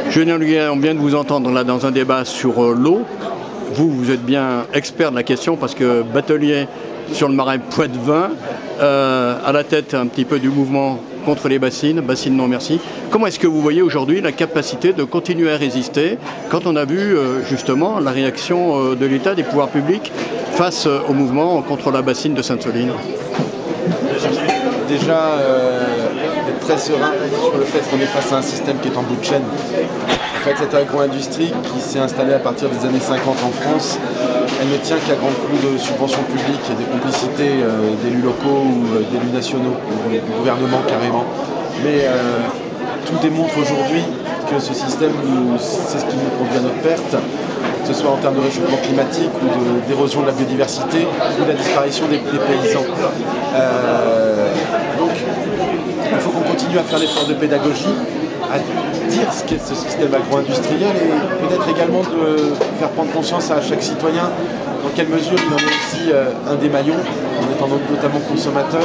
Julien Luguet, on vient de vous entendre là dans un débat sur l'eau. Vous êtes bien expert de la question parce que batelier sur le marais Poitevin, à la tête un petit peu du mouvement contre les bassines non merci. Comment est-ce que vous voyez aujourd'hui la capacité de continuer à résister quand on a vu justement la réaction de l'État, des pouvoirs publics face au mouvement contre la bassine de Sainte-Soline? Déjà, être très serein sur le fait qu'on est face à un système qui est en bout de chaîne. En fait, cette agro-industrie qui s'est installée à partir des années 50 en France, elle ne tient qu'à grands coups de subventions publiques et des complicités d'élus locaux ou d'élus nationaux, ou du gouvernement carrément. Mais tout démontre aujourd'hui que ce système, c'est ce qui nous conduit à notre perte, que ce soit en termes de réchauffement climatique ou d'érosion de la biodiversité ou de la disparition des paysans. Donc, il faut qu'on continue à faire l'effort de pédagogie, à dire ce qu'est ce système agro-industriel et peut-être également de faire prendre conscience à chaque citoyen dans quelle mesure il en est aussi un des maillons, en étant notamment consommateur.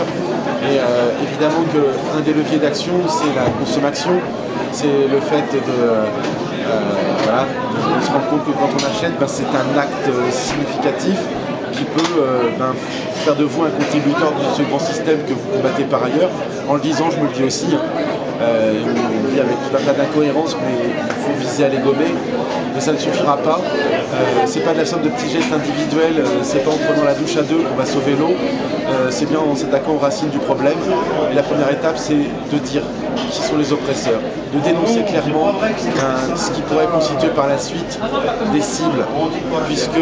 Et évidemment qu'un des leviers d'action, c'est la consommation, c'est le fait de se rendre compte que quand on achète, c'est un acte significatif qui peut faire de vous un contributeur de ce grand système que vous combattez par ailleurs. En le disant, je me le dis aussi, on vit avec tout un tas d'incohérences, mais il faut viser à les gommer. Mais ça ne suffira pas. C'est pas de la somme de petits gestes individuels, c'est pas en prenant la douche à deux qu'on va sauver l'eau. C'est bien en s'attaquant aux racines du problème. Et la première étape, c'est de dire qui sont les oppresseurs, de dénoncer clairement ce qui pourrait constituer par la suite des cibles, puisque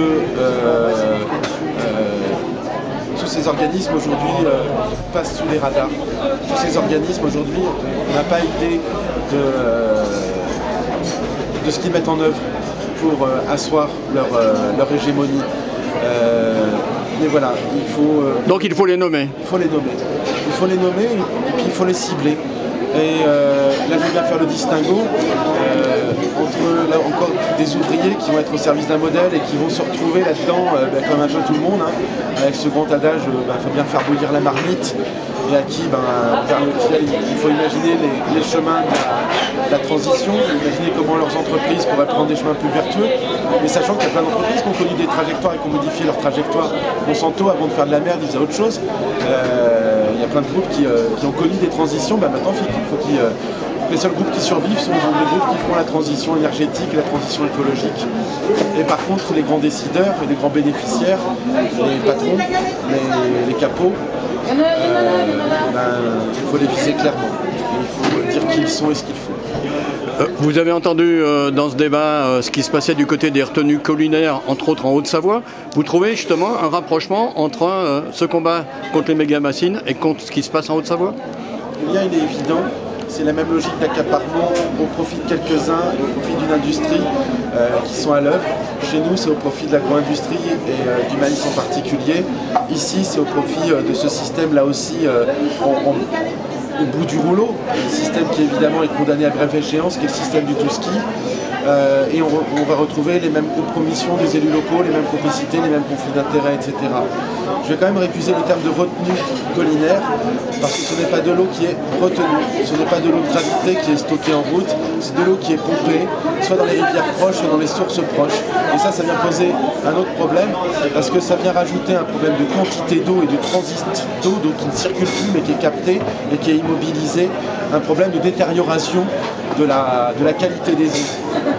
tous ces organismes aujourd'hui passent sous les radars. Tous ces organismes aujourd'hui, on n'a pas idée de ce qu'ils mettent en œuvre pour asseoir leur hégémonie. Mais voilà, il faut... Donc il faut les nommer. Il faut les nommer. Il faut les nommer et puis il faut les cibler. Et là, je vais bien faire le distinguo entre là encore des ouvriers qui vont être au service d'un modèle et qui vont se retrouver là-dedans, comme un peu tout le monde, avec ce grand adage, il faut bien faire bouillir la marmite, et à qui, vers lequel il faut imaginer les chemins de la transition, imaginer comment leurs entreprises pourraient prendre des chemins plus vertueux, mais sachant qu'il y a plein d'entreprises qui ont connu des trajectoires et qui ont modifié leur trajectoire. Monsanto, avant de faire de la merde, ils faisaient autre chose. Il y a plein de groupes qui ont connu des transitions. Maintenant, il faut que les seuls groupes qui survivent sont les groupes qui font la transition énergétique et la transition écologique. Et par contre, les grands décideurs et les grands bénéficiaires, les patrons, les capots, il faut les viser clairement. Il faut dire qui ils sont et ce qu'ils font. Vous avez entendu dans ce débat ce qui se passait du côté des retenues collinaires, entre autres en Haute-Savoie. Vous trouvez justement un rapprochement entre ce combat contre les méga-bassines et contre ce qui se passe en Haute-Savoie? Eh bien, il est évident. C'est la même logique d'accaparement au profit de quelques-uns et au profit d'une industrie qui sont à l'œuvre. Chez nous, c'est au profit de l'agro-industrie et du maïs en particulier. Ici, c'est au profit de ce système, là aussi, au bout du rouleau. Le système qui, évidemment, est condamné à brève échéance, qui est le système du tout-ski. Et on va retrouver les mêmes compromissions des élus locaux, les mêmes complicités, les mêmes conflits d'intérêts, etc. Je vais quand même récuser le terme de retenue collinaire, parce que ce n'est pas de l'eau qui est retenue, ce n'est pas de l'eau de gravité qui est stockée en route, c'est de l'eau qui est pompée, soit dans les rivières proches, soit dans les sources proches. Et ça vient poser un autre problème, parce que ça vient rajouter un problème de quantité d'eau et de transit d'eau qui ne circule plus, mais qui est captée et qui est immobilisée, un problème de détérioration de la qualité des eaux.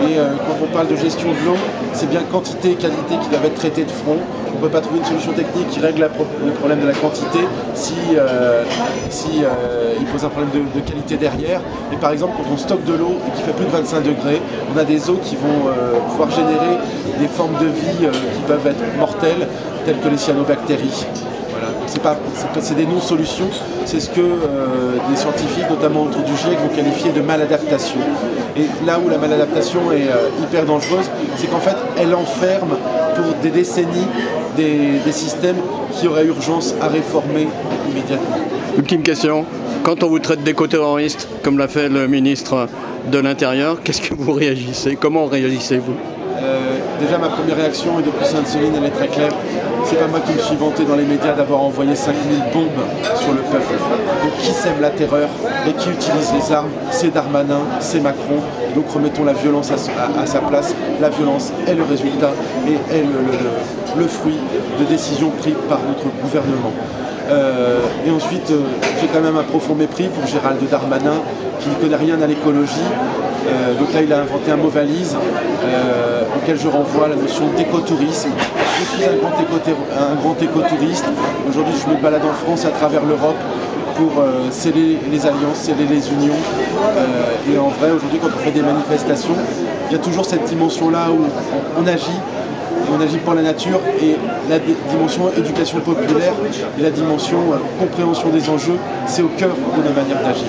Et quand on parle de gestion de l'eau, c'est bien quantité et qualité qui doivent être traitées de front. On ne peut pas trouver une solution technique qui règle le problème de la quantité si il pose un problème de qualité derrière. Et par exemple, quand on stocke de l'eau et qu'il fait plus de 25 degrés, on a des eaux qui vont pouvoir générer des formes de vie qui peuvent être mortelles, telles que les cyanobactéries. C'est des non-solutions, c'est ce que des scientifiques, notamment autour du GIEC, vont qualifier de maladaptation. Et là où la maladaptation est hyper dangereuse, c'est qu'en fait, elle enferme pour des décennies des systèmes qui auraient urgence à réformer immédiatement. Ultime question, quand on vous traite d'éco-terroriste, comme l'a fait le ministre de l'Intérieur, qu'est-ce que vous réagissez? Comment réagissez-vous? Déjà, ma première réaction, et depuis Sainte-Soline, elle est très claire. C'est pas moi qui me suis vanté dans les médias d'avoir envoyé 5000 bombes sur le peuple. Donc qui sème la terreur et qui utilise les armes, c'est Darmanin, c'est Macron. Donc remettons la violence à sa place. La violence est le résultat et est le fruit de décisions prises par notre gouvernement. Et ensuite, j'ai quand même un profond mépris pour Gérald Darmanin, qui ne connaît rien à l'écologie. Donc là, il a inventé un mot valise auquel je renvoie la notion d'écotourisme. Je suis un grand écotouriste. Aujourd'hui, je me balade en France, à travers l'Europe, pour sceller les alliances, sceller les unions. Et en vrai, aujourd'hui, quand on fait des manifestations, il y a toujours cette dimension-là où on agit. On agit pour la nature, et la dimension éducation populaire et la dimension compréhension des enjeux, c'est au cœur de nos manières d'agir.